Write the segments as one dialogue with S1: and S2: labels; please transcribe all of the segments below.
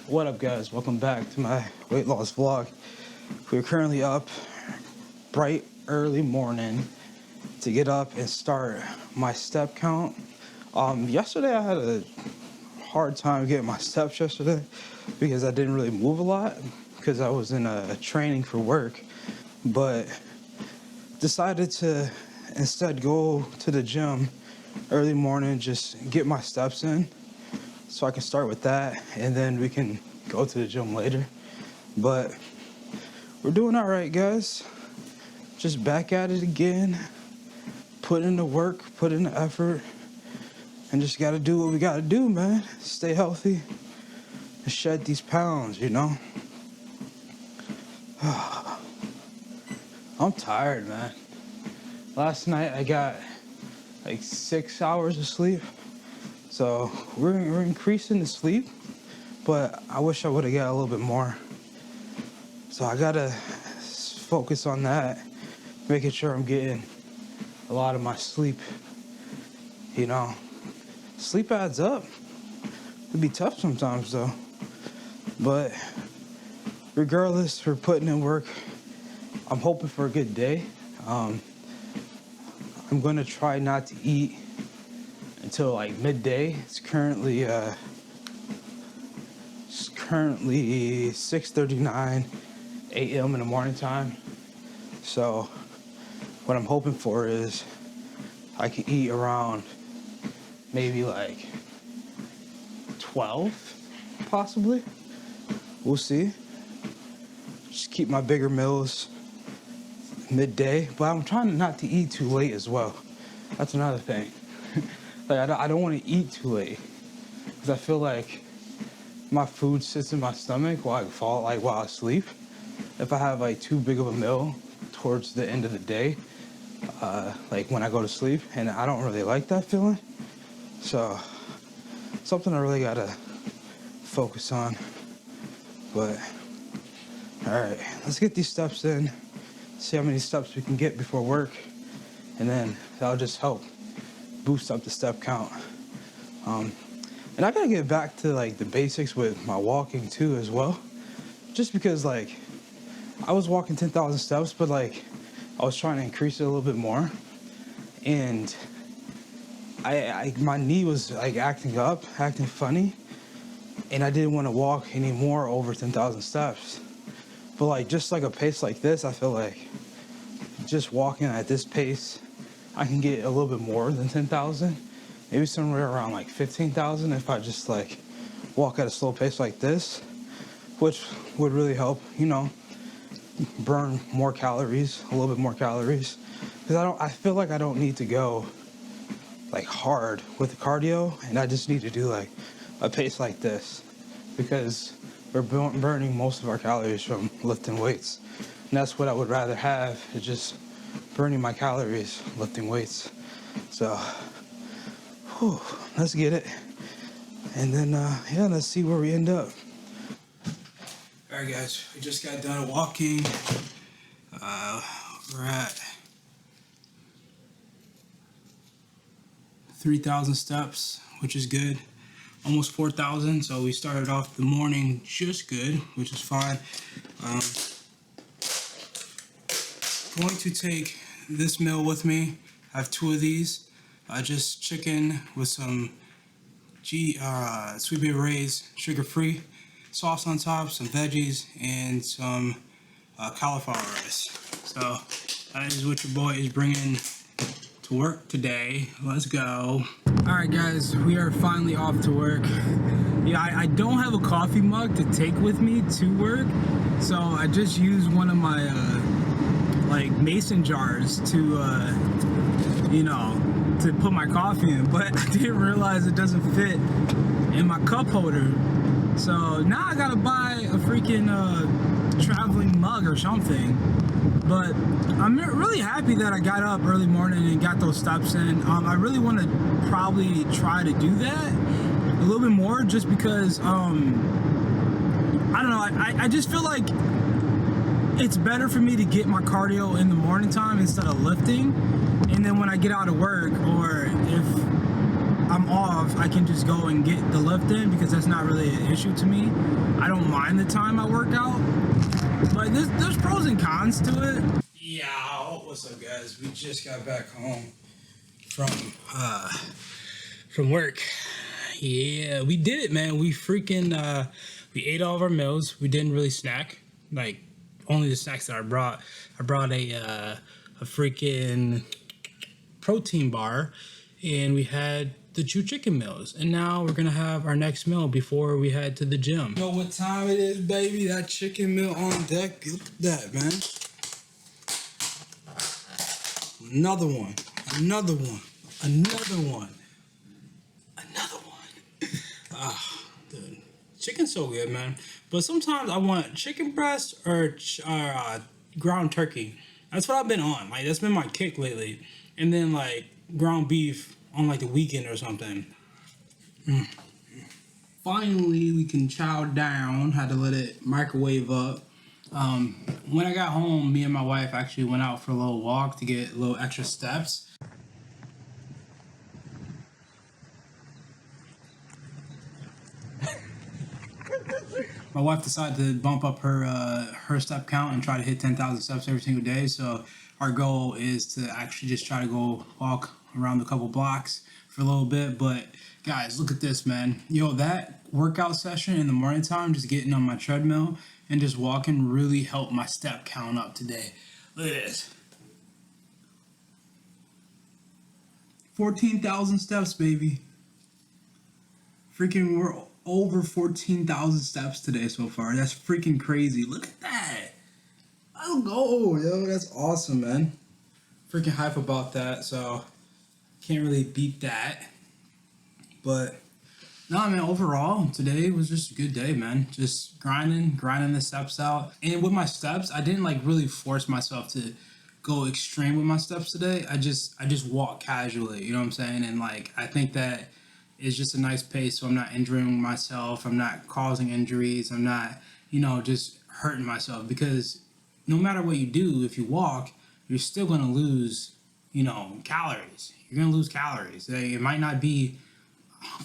S1: What up, guys? Welcome back to my weight loss vlog. We're currently up bright early morning to get up and start my step count. Yesterday I had a hard time getting my steps yesterday because I didn't really move a lot because I was in a training for work, but decided to instead go to the gym early morning, just get my steps in so I can start with that, and then we can go to the gym later. But we're doing all right, guys. Just back at it again, put in the work, put in the effort, and just gotta do what we gotta do, man. Stay healthy and shed these pounds, you know? I'm tired, man. Last night I got like 6 hours of sleep. So we're increasing the sleep, but I wish I would have got a little bit more. So I gotta focus on that, making sure I'm getting a lot of my sleep. You know, sleep adds up. It'd be tough sometimes though. But regardless, we're putting in work. I'm hoping for a good day. I'm gonna try not to eat until like midday. It's currently 6:39 a.m. in the morning time. So what I'm hoping for is I can eat around maybe like 12, possibly. We'll see. Just keep my bigger meals midday, but I'm trying not to eat too late as well. That's another thing. Like I don't want to eat too late because I feel like my food sits in my stomach while I sleep. If I have like too big of a meal towards the end of the day, like when I go to sleep, and I don't really like that feeling. So something I really gotta focus on. But all right, let's get these steps in. See how many steps we can get before work, and then that'll just help boost up the step count. And I gotta get back to like the basics with my walking too as well, just because like I was walking 10,000 steps, but like I was trying to increase it a little bit more, and my knee was like acting funny, and I didn't want to walk anymore over 10,000 steps. But like just like a pace like this, I feel like just walking at this pace, I can get a little bit more than 10,000, maybe somewhere around like 15,000 if I just like walk at a slow pace like this, which would really help, you know, burn more calories, a little bit more calories. Because I feel like I don't need to go like hard with the cardio, and I just need to do like a pace like this because we're burning most of our calories from lifting weights. And that's what I would rather have, is just burning my calories lifting weights. So, let's get it. And then, let's see where we end up. All right, guys, we just got done walking. We're at 3,000 steps, which is good. Almost 4,000, so we started off the morning just good, which is fine. Going to take this meal with me. I have 2 of these. Just chicken with some Sweet Baby Ray's sugar-free sauce on top, some veggies, and some cauliflower rice. So that is what your boy is bringing to work today. Let's go. All right, guys, we are finally off to work. Yeah, I don't have a coffee mug to take with me to work, so I just used one of my like mason jars to you know, to put my coffee in, but I didn't realize it doesn't fit in my cup holder. So now I gotta buy a freaking traveling mug or something. But I'm really happy that I got up early morning and got those steps in. I really want to probably try to do that a little bit more, just because I don't know, I just feel like it's better for me to get my cardio in the morning time instead of lifting, and then when I get out of work, or if I'm off, I can just go and get the lift in because that's not really an issue to me. I don't mind the time I work out, but there's pros and cons to it. Yeah, what's up, guys? We just got back home from work. Yeah, we did it, man. We freaking we ate all of our meals. We didn't really snack, like only the snacks that I brought. I brought a freaking protein bar, and we had the 2 chicken meals. And now we're gonna have our next meal before we head to the gym. You know what time it is, baby? That chicken meal on deck. Look at that, man. Another one. Another one. Another one. Another one. Ah, dude. Chicken's so good, man. But sometimes I want chicken breast or ground turkey. That's what I've been on. Like, that's been my kick lately. And then, like, ground beef on, like, the weekend or something. Finally, we can chow down. Had to let it microwave up. When I got home, me and my wife actually went out for a little walk to get a little extra steps. My wife decided to bump up her step count and try to hit 10,000 steps every single day. So our goal is to actually just try to go walk around a couple blocks for a little bit. But guys, look at this, man. Yo, that workout session in the morning time, just getting on my treadmill and just walking, really helped my step count up today. Look at this. 14,000 steps, baby. Freaking, we're over 14,000 steps today so far. That's freaking crazy. Look at that. I'll go, yo. That's awesome, man. Freaking hype about that. So can't really beat that. But no, man, overall, today was just a good day, man. Just grinding the steps out. And with my steps, I didn't like really force myself to go extreme with my steps today. I just walk casually, you know what I'm saying? And like, I think that is just a nice pace, so I'm not injuring myself. I'm not causing injuries. I'm not, you know, just hurting myself, because no matter what you do, if you walk, you're still going to lose, you know, calories. You're going to lose calories. It might not be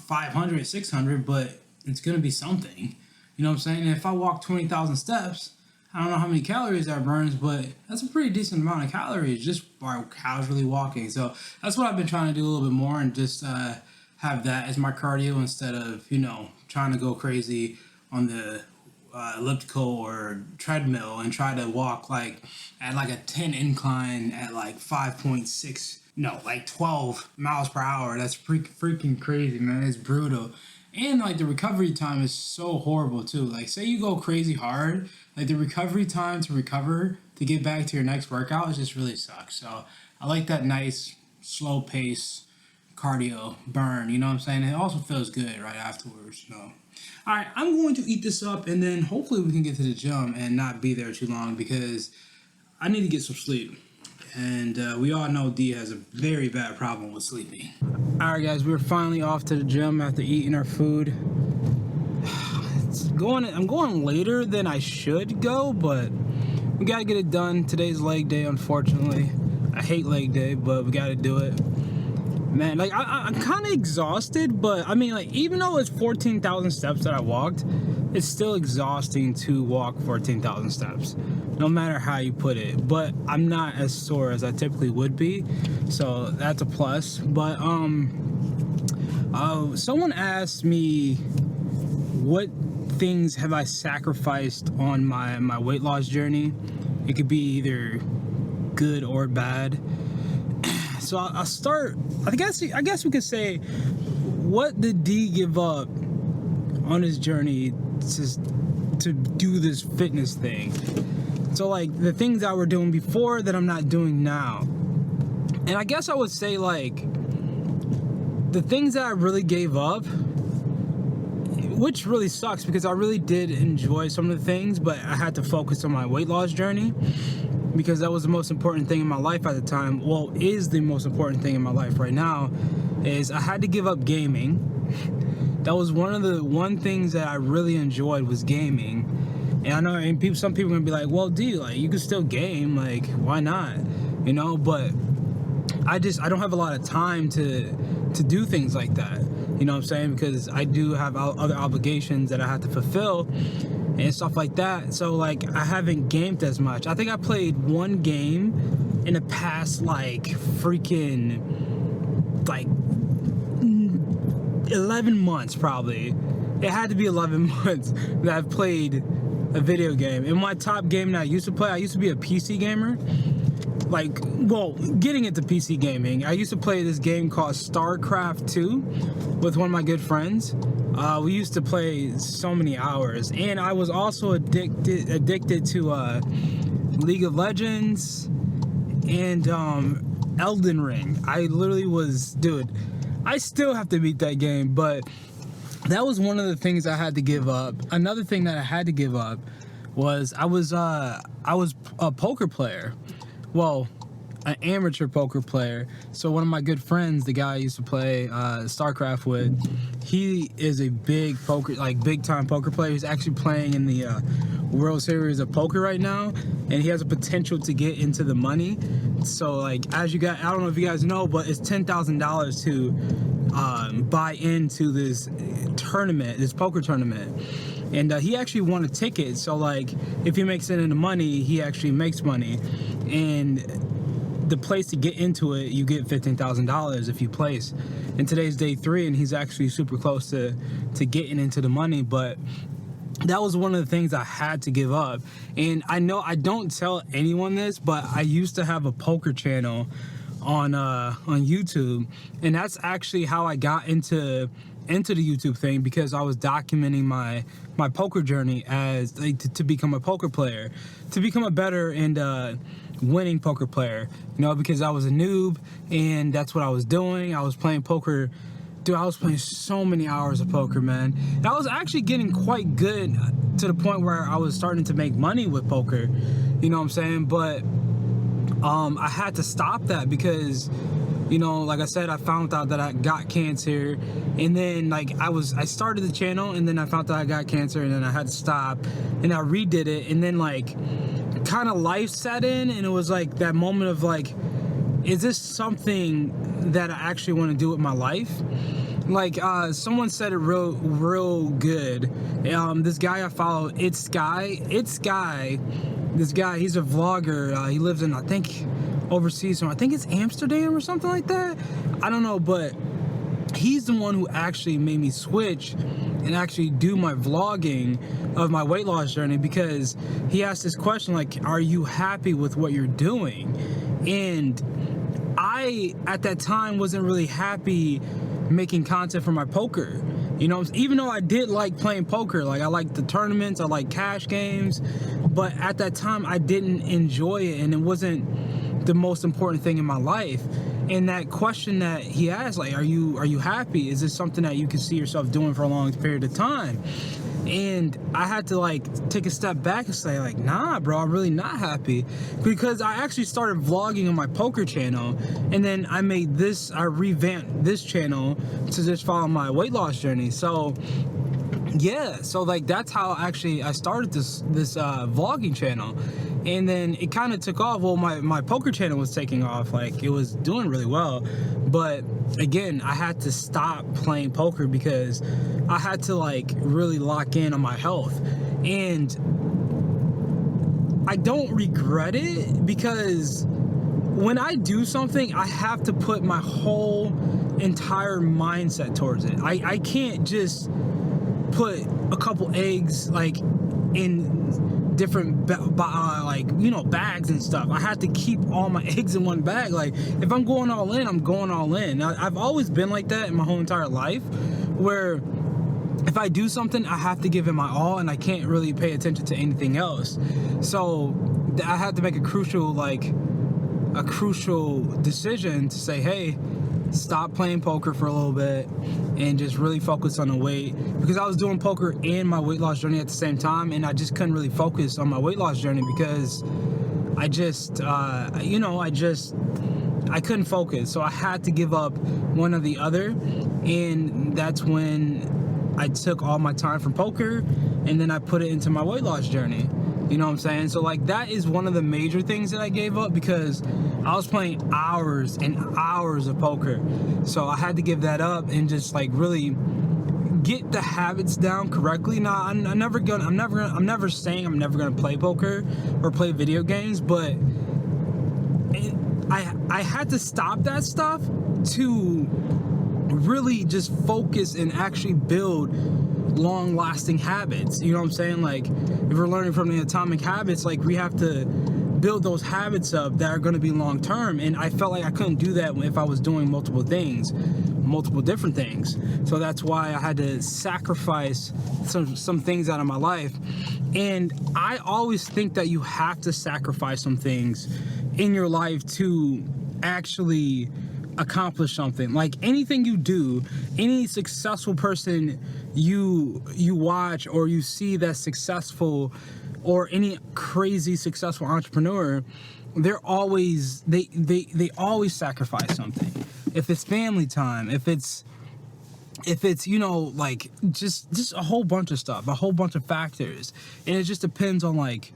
S1: 500, 600, but it's going to be something. You know what I'm saying? And if I walk 20,000 steps, I don't know how many calories that burns, but that's a pretty decent amount of calories just by casually walking. So that's what I've been trying to do a little bit more, and just have that as my cardio instead of, you know, trying to go crazy on the elliptical or treadmill and try to walk like at like a 10 incline at like 5.6, no, like 12 miles per hour. That's freaking crazy, man. It's brutal. And like the recovery time is so horrible too. Like, say you go crazy hard, like the recovery time to recover to get back to your next workout, it just really sucks. So I like that nice slow pace cardio burn, you know what I'm saying? It also feels good right afterwards. So, all right, I'm going to eat this up, and then hopefully we can get to the gym and not be there too long, because I need to get some sleep. And we all know D has a very bad problem with sleeping. All right, guys, we're finally off to the gym after eating our food. I'm going later than I should go, but we gotta get it done. Today's leg day, unfortunately. I hate leg day, but we gotta do it. Man, like, I'm kind of exhausted, but I mean, like, even though it's 14,000 steps that I walked, it's still exhausting to walk 14,000 steps, no matter how you put it. But I'm not as sore as I typically would be, so that's a plus. But someone asked me what things have I sacrificed on my weight loss journey. It could be either good or bad. So I'll start, I guess we could say, what did D give up on his journey to do this fitness thing? So like the things that we're doing before that I'm not doing now. And I guess I would say, like, the things that I really gave up, which really sucks because I really did enjoy some of the things, but I had to focus on my weight loss journey, because that was the most important thing in my life at the time. Well, is the most important thing in my life right now. Is I had to give up gaming. That was one things that I really enjoyed, was gaming. And I know, and some people are gonna be like, well, D, like, you can still game, like, why not? You know, but I don't have a lot of time to do things like that. You know what I'm saying? Because I do have other obligations that I have to fulfill and stuff like that. So like I haven't gamed as much. I think I played one game in the past like freaking like 11 months probably. It had to be 11 months that I've played a video game. In my top game that I used to play, I used to be a PC gamer. Like, well, getting into PC gaming, I used to play this game called StarCraft 2 with one of my good friends. We used to play so many hours, and I was also addicted to League of Legends and Elden Ring. I literally was, dude, I still have to beat that game, but that was one of the things I had to give up. Another thing that I had to give up was I was a poker player. Well, an amateur poker player. So one of my good friends, the guy I used to play StarCraft with, he is a big time poker player. He's actually playing in the World Series of Poker right now, and he has a potential to get into the money. So like, as you guys, I don't know if you guys know, but it's $10,000 to buy into this tournament, this poker tournament. And he actually won a ticket. So like, if he makes it into money, he actually makes money. And the place to get into it, you get $15,000 if you place. And today's day 3, and he's actually super close to getting into the money. But that was one of the things I had to give up. And I know I don't tell anyone this, but I used to have a poker channel on YouTube, and that's actually how I got into the YouTube thing, because I was documenting my poker journey as like, to become a poker player, to become a better and winning poker player, you know, because I was a noob and that's what I was doing. I was playing poker. Dude, I was playing so many hours of poker, man. And I was actually getting quite good to the point where I was starting to make money with poker, you know what I'm saying? But I had to stop that because, you know, like I said, I found out that I got cancer, and then like I started the channel, and then I found out I got cancer, and then I had to stop, and I redid it, and then like kind of life set in, and it was like that moment of like, is this something that I actually want to do with my life? Like someone said it real good. This guy I follow, this guy, he's a vlogger. He lives in, I think, overseas, so I think it's Amsterdam or something like that. I don't know, but he's the one who actually made me switch and actually do my vlogging of my weight loss journey, because he asked this question like, are you happy with what you're doing? And I, at that time, wasn't really happy making content for my poker. You know, even though I did like playing poker, like I liked the tournaments, I like cash games, but at that time I didn't enjoy it, and it wasn't the most important thing in my life. And that question that he asked, like, are you happy? Is this something that you can see yourself doing for a long period of time? And I had to like take a step back and say like, nah, bro, I'm really not happy, because I actually started vlogging on my poker channel, and then I revamped this channel to just follow my weight loss journey. So yeah, so like that's how actually I started this vlogging channel. And then it kind of took off. Well, my poker channel was taking off, like it was doing really well, but again, I had to stop playing poker because I had to like really lock in on my health. And I don't regret it, because when I do something, I have to put my whole entire mindset towards it. I can't just put a couple eggs like in different like, you know, bags and stuff. I have to keep all my eggs in one bag. Like if I'm going all in, I'm going all in. I've always been like that in my whole entire life, where if I do something, I have to give it my all, and I can't really pay attention to anything else. So I had to make a crucial decision to say, hey, stop playing poker for a little bit and just really focus on the weight, because I was doing poker and my weight loss journey at the same time, and I just couldn't really focus on my weight loss journey because I just I couldn't focus. So I had to give up one or the other, and that's when I took all my time from poker and then I put it into my weight loss journey. You know what I'm saying? So like that is one of the major things that I gave up, because I was playing hours and hours of poker. So I had to give that up and just like really get the habits down correctly. Now I'm never saying I'm never gonna play poker or play video games, but I had to stop that stuff to really just focus and actually build long-lasting habits. You know what I'm saying? Like, if we're learning from the Atomic Habits, like, we have to build those habits up that are going to be long-term. And I felt like I couldn't do that if I was doing multiple different things. So that's why I had to sacrifice some things out of my life. And I always think that you have to sacrifice some things in your life to actually accomplish something. Like anything you do, any successful person you watch or you see that's successful, or any crazy successful entrepreneur, they always sacrifice something. If it's family time, if it's you know, like just a whole bunch of stuff, a whole bunch of factors. And it just depends on like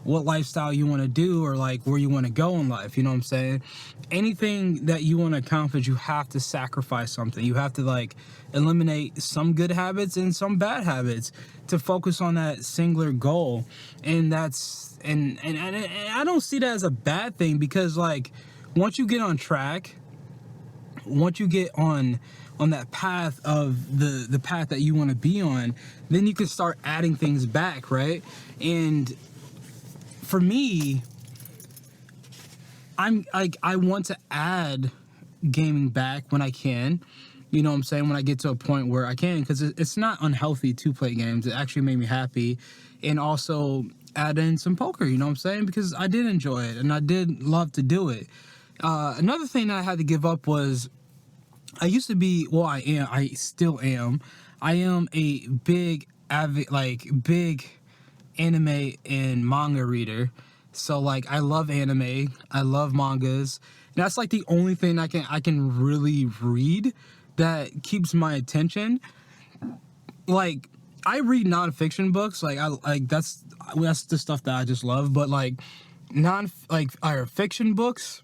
S1: what lifestyle you want to do, or like where you want to go in life. You know what I'm saying? Anything that you want to accomplish, you have to sacrifice something. You have to like eliminate some good habits and some bad habits to focus on that singular goal. And that's and I don't see that as a bad thing, because like once you get on track, once you get on that path of the path that you want to be on, then you can start adding things back, right? And for me, I'm like, I want to add gaming back when I can. You know what I'm saying? When I get to a point where I can, because it's not unhealthy to play games. It actually made me happy. And also add in some poker, you know what I'm saying? Because I did enjoy it and I did love to do it. Another thing that I had to give up was, I used to be, well, I still am. I am a big anime and manga reader. So like I love anime, I love mangas. And that's like the only thing I can really read that keeps my attention. Like I read nonfiction books, that's the stuff that I just love. But like fiction books,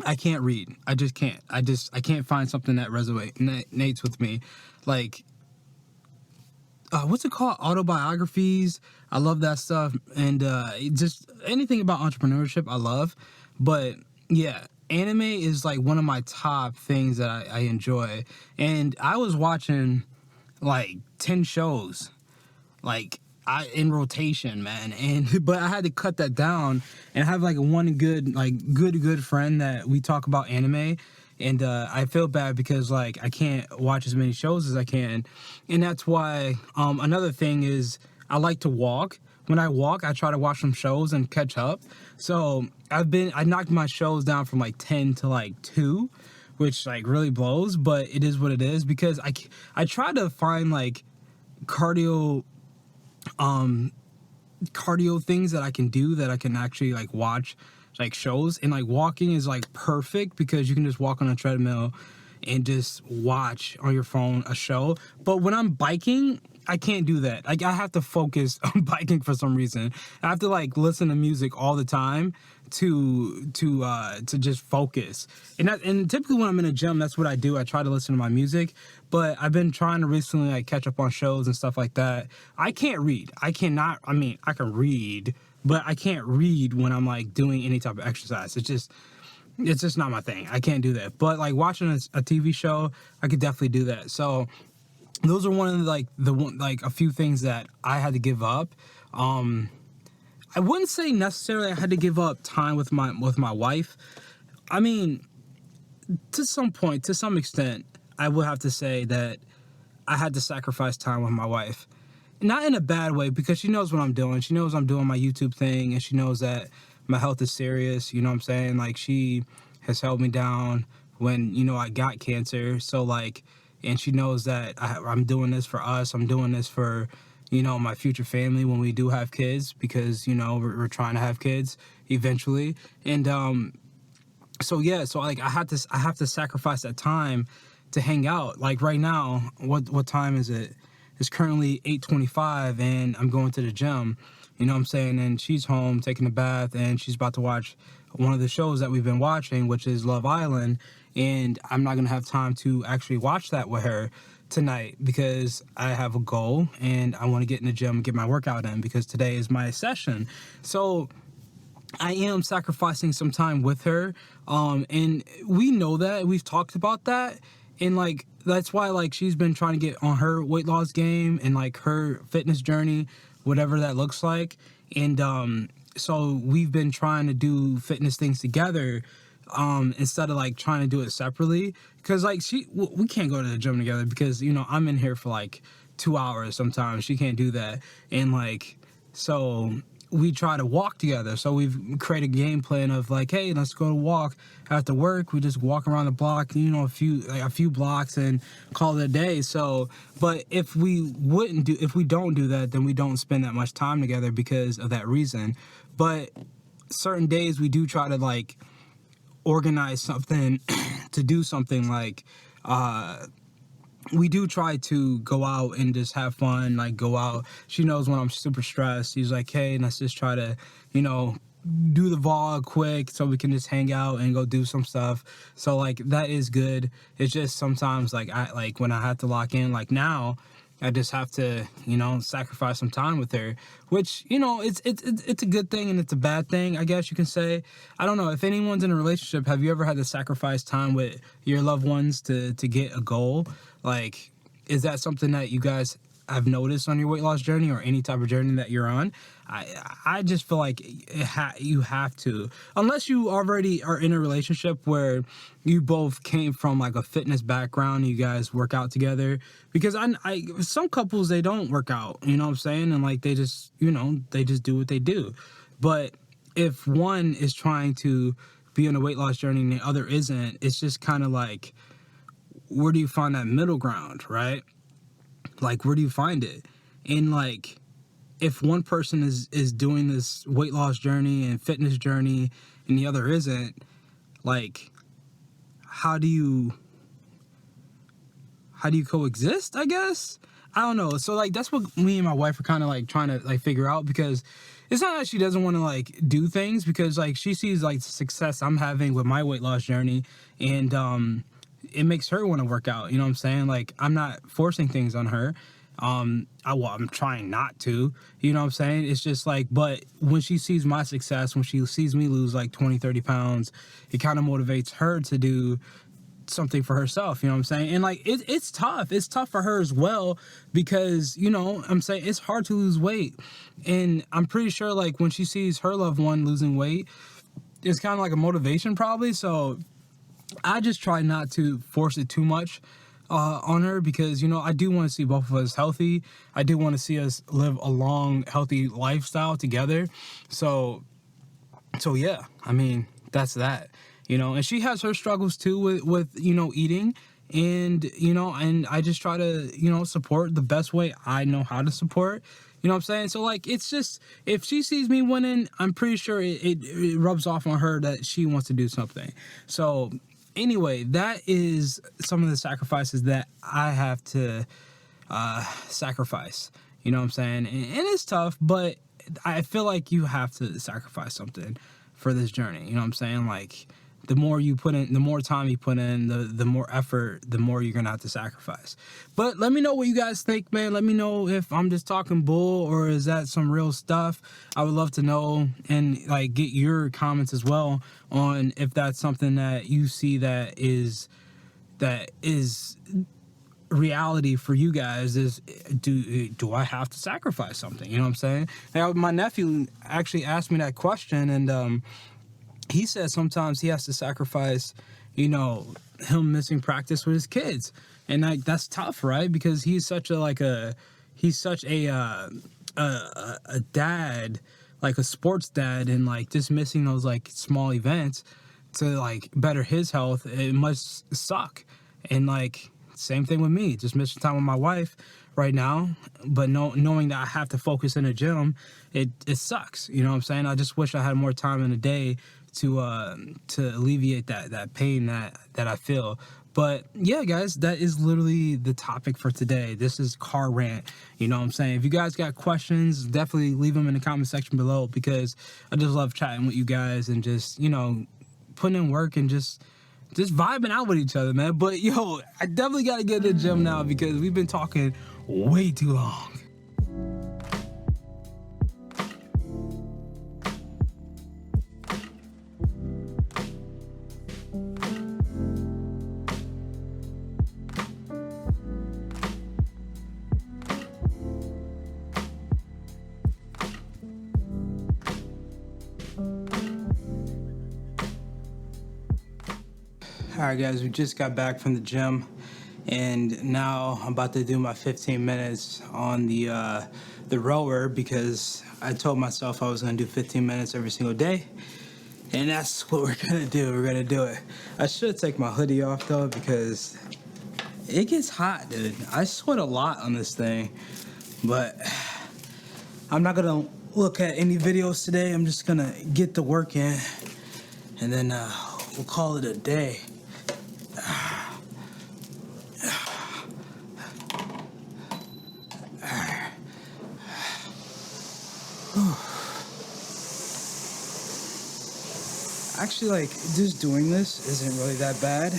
S1: I can't read. I just can't. I can't find something that resonates with me. Like, what's it called? Autobiographies. I love that stuff. And just anything about entrepreneurship, I love. But yeah, anime is like one of my top things that I enjoy. And I was watching like 10 shows, like in rotation, man. But I had to cut that down, and I have like one good friend that we talk about anime. And I feel bad because like I can't watch as many shows as I can. And that's why another thing is I like to walk. When I walk, I try to watch some shows and catch up. So I knocked my shows down from like 10 to like 2, which like really blows, but it is what it is, because I try to find like cardio things that I can do, that I can actually like watch like shows. And like walking is like perfect, because you can just walk on a treadmill and just watch on your phone a show. But when I'm biking, I can't do that. Like I have to focus on biking for some reason. I have to like listen to music all the time to just focus. And typically when I'm in a gym, that's what I do. I try to listen to my music. But I've been trying to recently like catch up on shows and stuff like that. I can't read. I can read, but I can't read when I'm like doing any type of exercise. It's just not my thing. I can't do that. But like watching a TV show, I could definitely do that. So those are one of a few things that I had to give up. I wouldn't say necessarily I had to give up time with my wife. I mean, to some extent, I would have to say that I had to sacrifice time with my wife. Not in a bad way, because she knows what I'm doing. She knows I'm doing my YouTube thing, and she knows that my health is serious. You know what I'm saying? Like, she has held me down when, you know, I got cancer. So, like, and she knows that I'm doing this for us. I'm doing this for, you know, my future family when we do have kids, because, you know, we're trying to have kids eventually. And so like I have to sacrifice that time to hang out. Like right now, what time is it? it's currently 8:25 and I'm going to the gym, you know what I'm saying? And she's home taking a bath and she's about to watch one of the shows that we've been watching, which is Love Island. And I'm not going to have time to actually watch that with her tonight because I have a goal and I want to get in the gym and get my workout in because today is my session. So I am sacrificing some time with her. And we know that. We've talked about that. And like, that's why like she's been trying to get on her weight loss game and like her fitness journey, whatever that looks like. And so we've been trying to do fitness things together instead of like trying to do it separately. Cause like we can't go to the gym together because, you know, I'm in here for like 2 hours sometimes. She can't do that. And like, so we try to walk together. So we've created a game plan of like, hey, let's go to walk after work. We just walk around the block, you know, a few blocks and call it a day. So, but if we don't do that, then we don't spend that much time together because of that reason. But certain days we do try to like organize something to do something like, we do try to go out and just have fun, like go out. She knows when I'm super stressed. She's like, hey, let's just try to, you know, do the vlog quick so we can just hang out and go do some stuff. So like that is good. It's just sometimes like when I have to lock in, like now, I just have to, you know, sacrifice some time with her, which, you know, it's a good thing and it's a bad thing, I guess you can say. I don't know if anyone's in a relationship. Have you ever had to sacrifice time with your loved ones to get a goal? Like, is that something that you guys have noticed on your weight loss journey or any type of journey that you're on? I just feel like you have to, unless you already are in a relationship where you both came from like a fitness background, you guys work out together. Because I some couples, they don't work out, you know what I'm saying? And like they just, you know, they just do what they do. But if one is trying to be on a weight loss journey and the other isn't, it's just kind of like, where do you find that middle ground, right? Like, where do you find it? And like, if one person is doing this weight loss journey and fitness journey and the other isn't, like, how do you coexist, I guess? I don't know. So like, that's what me and my wife are kind of like trying to like figure out, because it's not that she doesn't want to like do things, because like she sees like the success I'm having with my weight loss journey, and it makes her want to work out, you know what I'm saying? Like, I'm not forcing things on her. I'm trying not to, you know what I'm saying? It's just like, but when she sees my success, when she sees me lose like 20, 30 pounds, it kind of motivates her to do something for herself, you know what I'm saying? And like, it's tough. It's tough for her as well, because, you know, I'm saying it's hard to lose weight. And I'm pretty sure like when she sees her loved one losing weight, it's kind of like a motivation probably. So I just try not to force it too much on her, because, you know, I do want to see both of us healthy. I do want to see us live a long, healthy lifestyle together. So yeah, I mean, that's that, you know, and she has her struggles too with, you know, eating, and, you know, and I just try to, you know, support the best way I know how to support, you know what I'm saying? So like, it's just, if she sees me winning, I'm pretty sure it rubs off on her that she wants to do something. So anyway, that is some of the sacrifices that I have to sacrifice, you know what I'm saying? And it's tough, but I feel like you have to sacrifice something for this journey, you know what I'm saying? Like, the more you put in, the more time you put in, the more effort, the more you're gonna have to sacrifice. But let me know what you guys think, man. Let me know if I'm just talking bull or is that some real stuff. I would love to know, and like get your comments as well on if that's something that you see that is reality for you guys. Is do I have to sacrifice something? You know what I'm saying? Now, my nephew actually asked me that question, and he said sometimes he has to sacrifice, you know, him missing practice with his kids, and like that's tough, right? Because he's such a dad, like a sports dad, and like just missing those like small events to like better his health, it must suck. And like, same thing with me, just missing time with my wife right now, but knowing that I have to focus in the gym, it sucks. You know what I'm saying? I just wish I had more time in the day to alleviate that pain that I feel. But yeah, guys, that is literally the topic for today. This is car rant. You know what I'm saying? If you guys got questions, definitely leave them in the comment section below, because I just love chatting with you guys and just, you know, putting in work and just vibing out with each other, man. But yo, I definitely got to get to the gym now because we've been talking way too long. All right, guys, we just got back from the gym, and now I'm about to do my 15 minutes on the rower, because I told myself I was gonna do 15 minutes every single day, and that's what we're gonna do. We're gonna do it. I should take my hoodie off though, because it gets hot, dude. I sweat a lot on this thing, but I'm not gonna look at any videos today. I'm just gonna get the work in, and then we'll call it a day. Actually, like, just doing this isn't really that bad.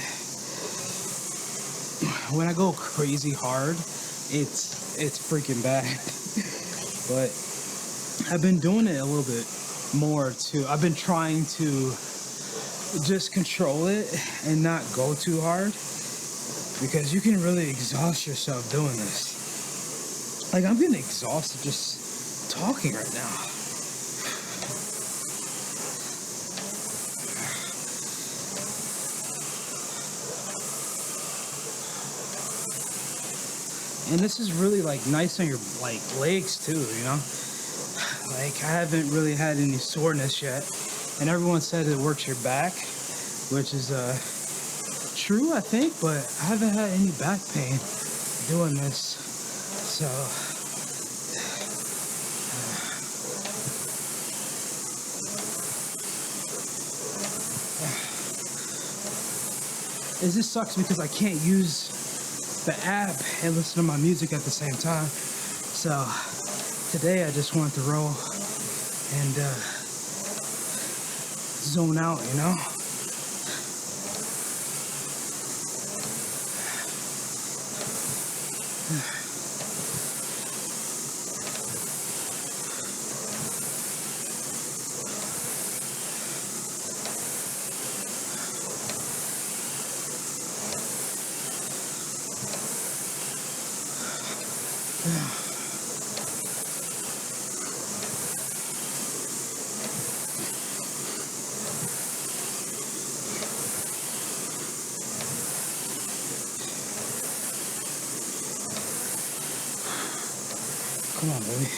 S1: When I go crazy hard, it's freaking bad. But I've been doing it a little bit more too. I've been trying to just control it and not go too hard, because you can really exhaust yourself doing this. Like, I'm getting exhausted just talking right now. And this is really like nice on your like legs too, you know? Like, I haven't really had any soreness yet. And everyone said it works your back, which is true, I think, but I haven't had any back pain doing this. So it just sucks because I can't use the app and listen to my music at the same time. So today I just wanted to roll and zone out, you know? Come on, baby.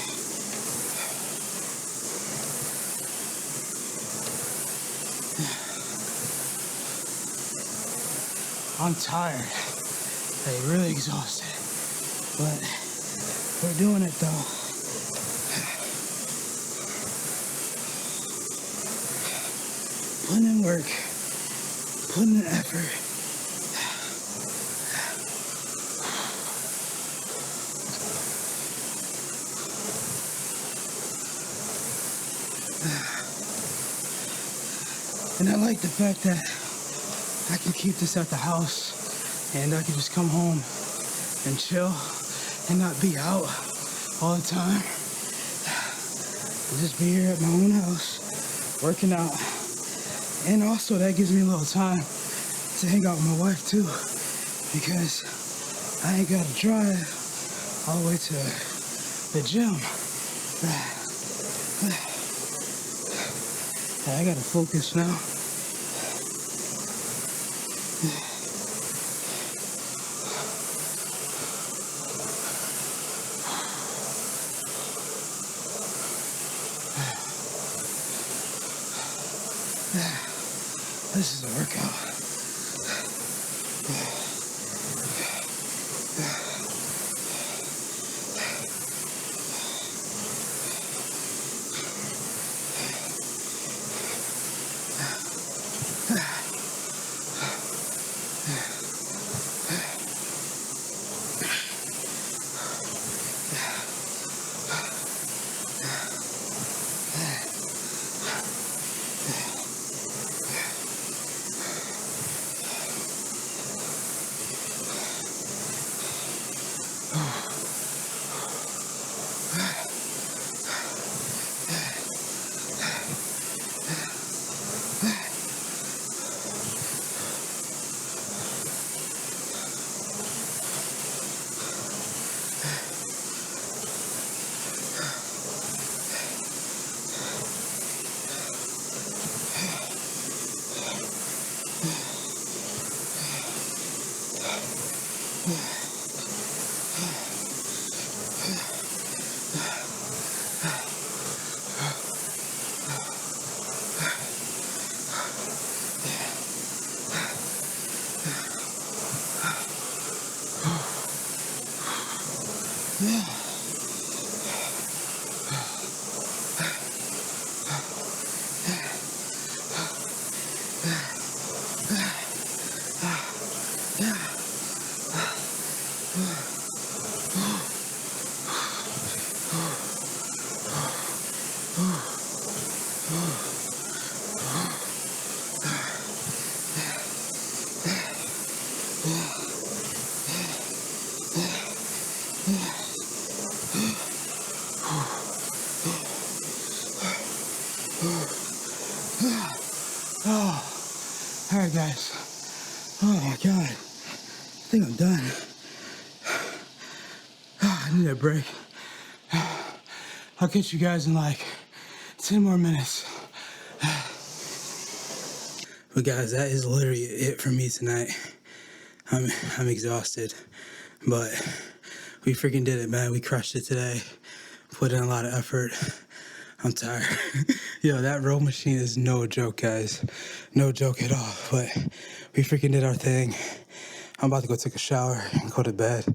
S1: I'm tired. Like, really exhausted. But we're doing it though. Putting in work. Putting in effort. And I like the fact that I can keep this at the house and I can just come home and chill and not be out all the time. Just be here at my own house, working out. And also that gives me a little time to hang out with my wife too, because I ain't gotta drive all the way to the gym. I gotta focus now. This is a workout. right, guys. Oh my God. I think I'm done. I need a break. I'll catch you guys in like 10 more minutes. But guys, that is literally it for me tonight. I'm exhausted, but we freaking did it, man. We crushed it today. Put in a lot of effort. I'm tired. Yo, that row machine is no joke, guys. No joke at all. But we freaking did our thing. I'm about to go take a shower and go to bed.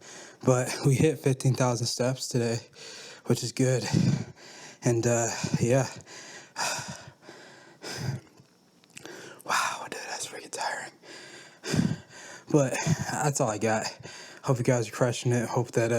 S1: But we hit 15,000 steps today, which is good. And yeah. Wow, dude, that's freaking tiring. But that's all I got. Hope you guys are crushing it. Hope that